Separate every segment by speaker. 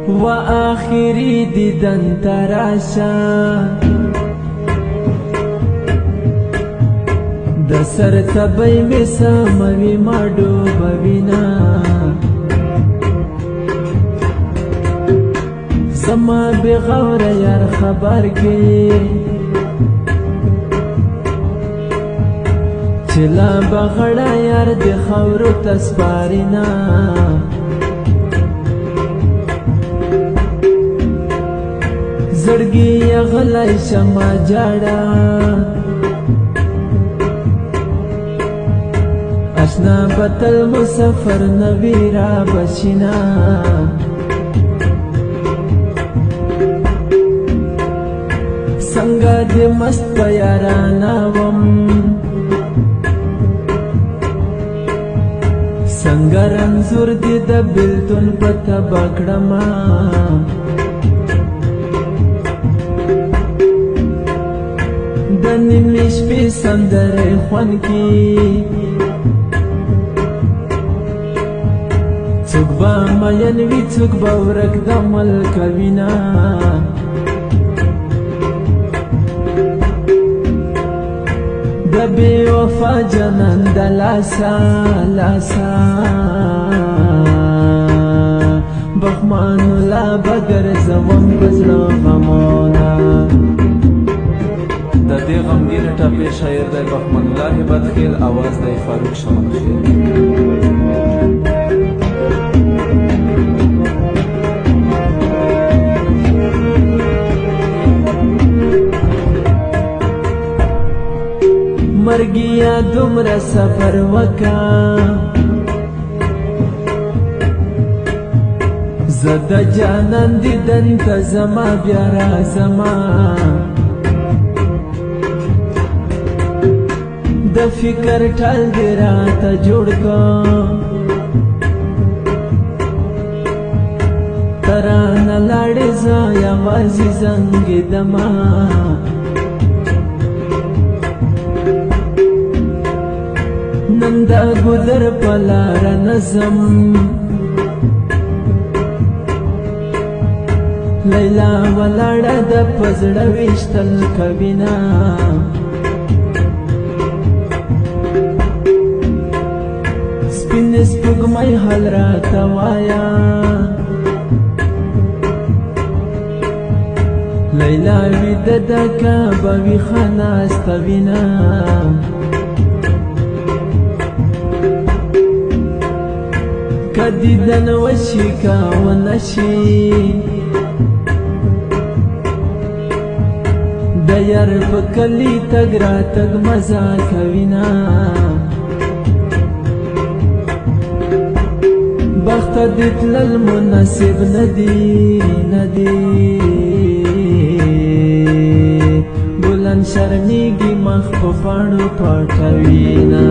Speaker 1: و آخری دیدن تراشا د سر تبی می سموی ما ډوبوینا زما بغور یار خبر کی چلا بغړا یار د خورو تسپارینا زړګي غلای شما جاړه اشنا بتل مسافر نویرا بشینا څنګه دې مست پیارانا وم څنګه رنځور دې د بلتون پته بکړما د نیمې شپې سندرې خوند کې څوک به مین وي څوک به ورک د ملک وینا د بې وفا جنان د لاسا لاسا بخمانو لا بګرځوم په زړه غمونه
Speaker 2: د دې غمګینه ټپې شاعر دی بخمن الله بدخیل، आवाज دی فاروق شمنخیل.
Speaker 1: مرګیا دومره سفر وکا زد جانان دیدن ته زما بیا رازما د فکر ټال دی راته جوړ کو ترانه لاړې زه یوازې زنګې دما نن دا ګودر په لاره نظم لیلا ولاړه د په زړه ویشتل کوینه سپین سپوږمۍ حال راته وایه لیلا ویده ده که به ویښه ناسته وینه که دیدن وشي که ونشي د یار په کلي تګ راتګ مزه کوینه بخت دې تلل مناسب ندی بلند شرمیږي مخ په پاڼو پټوینه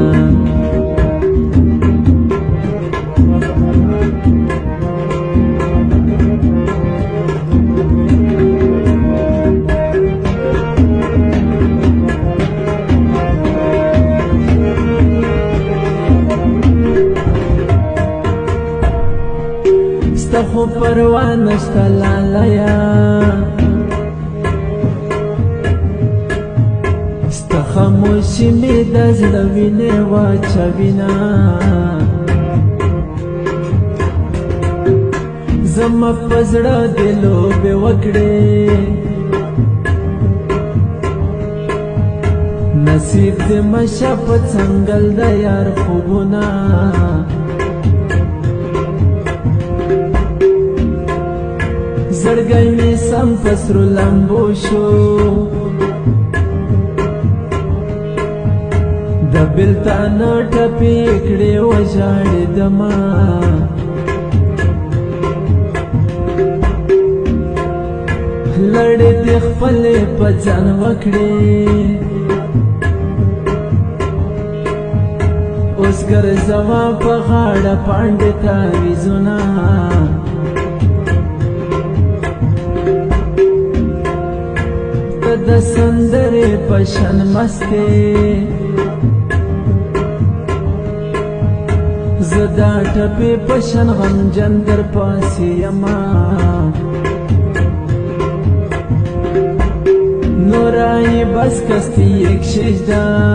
Speaker 1: ستا خو پروا نشته لالیه ستا خاموشي مې د زړه وینې واچوینه زما په زړه دې لوبې وکړې نصیب دې مشه په څنګل د یار خوبونه زړګی مې سم په سرو لمبو شو د بېلتان ټپې کړې وژاړېدمه لړې دې خپلې په ځان وکړې اوس ګرځوه په غاړه پاڼډې تعویذونه د سندرې په شان مستې زه دا ټپې په شان غمجن در پاسې یمه بس کستی یک شجدا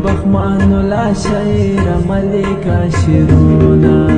Speaker 1: بخمان لا شعر ملکا شیرونا